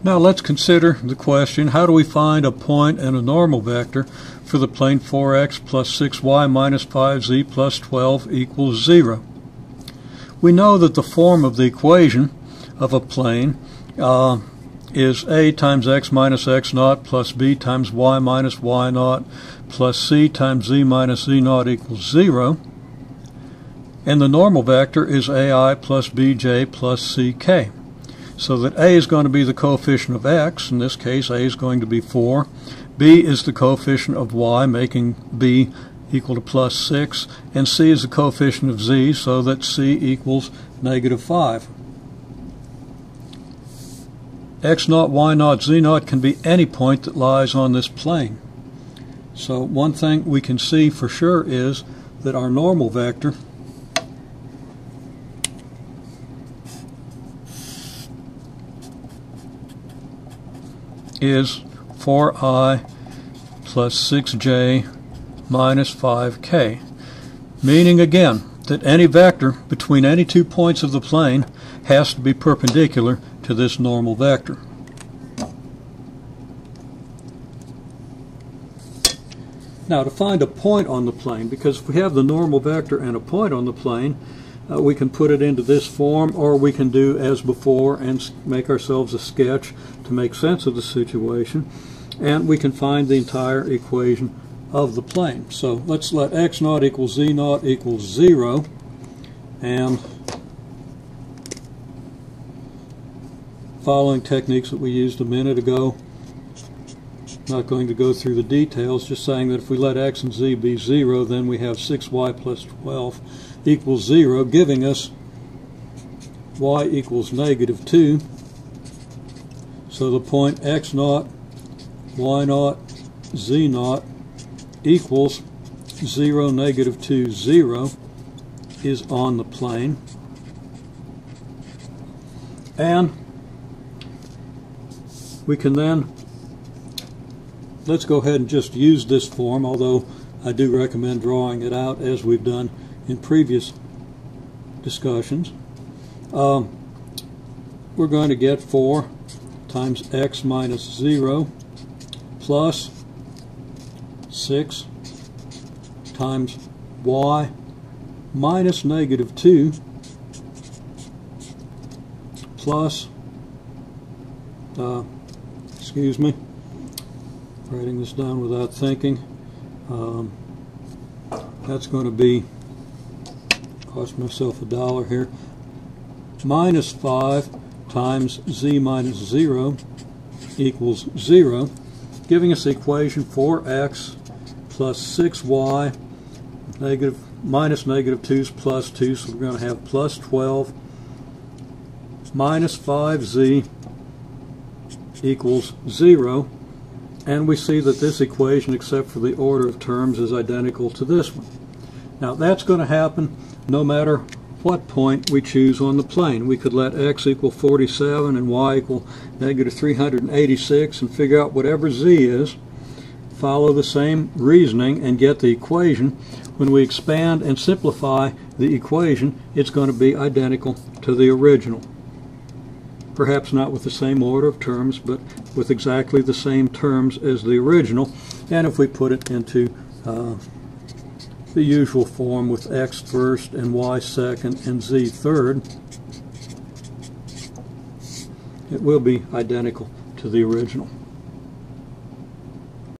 Now let's consider the question, how do we find a point and a normal vector for the plane 4x plus 6y minus 5z plus 12 equals 0? We know that the form of the equation of a plane is a times x minus x naught plus b times y minus y naught plus c times z minus z naught equals 0. And the normal vector is ai plus bj plus ck. So that a is going to be the coefficient of x. In this case, a is going to be 4. B is the coefficient of y, making b equal to plus 6. And c is the coefficient of z, so that c equals negative 5. X naught, y naught, z naught can be any point that lies on this plane. So one thing we can see for sure is that our normal vector is 4i plus 6j minus 5k, meaning again that any vector between any 2 points of the plane has to be perpendicular to this normal vector. Now to find a point on the plane, because if we have the normal vector and a point on the plane, we can put it into this form, or we can do as before and make ourselves a sketch to make sense of the situation, and we can find the entire equation of the plane. So let's let x naught equals z naught equals 0, and following techniques that we used a minute ago. Not going to go through the details, just saying that if we let x and z be 0, then we have 6y plus 12 equals 0, giving us y equals negative 2. So the point x naught, y naught, z naught equals 0, negative 2, 0 is on the plane. And we can then, let's go ahead and just use this form, although I do recommend drawing it out as we've done in previous discussions. We're going to get 4 times x minus 0 plus 6 times y minus negative 2 plus, excuse me, writing this down without thinking, that's going to be, cost myself $1 here, minus 5 times z minus 0 equals 0, giving us the equation 4x plus 6y minus negative 2 is plus 2, so we're going to have plus 12 minus 5z equals 0. And we see that this equation, except for the order of terms, is identical to this one. Now that's going to happen no matter what point we choose on the plane. We could let x equal 47 and y equal negative 386 and figure out whatever z is, follow the same reasoning, and get the equation. When we expand and simplify the equation, it's going to be identical to the original. Perhaps not with the same order of terms, but with exactly the same terms as the original. And if we put it into the usual form with x first and y second and z third, it will be identical to the original.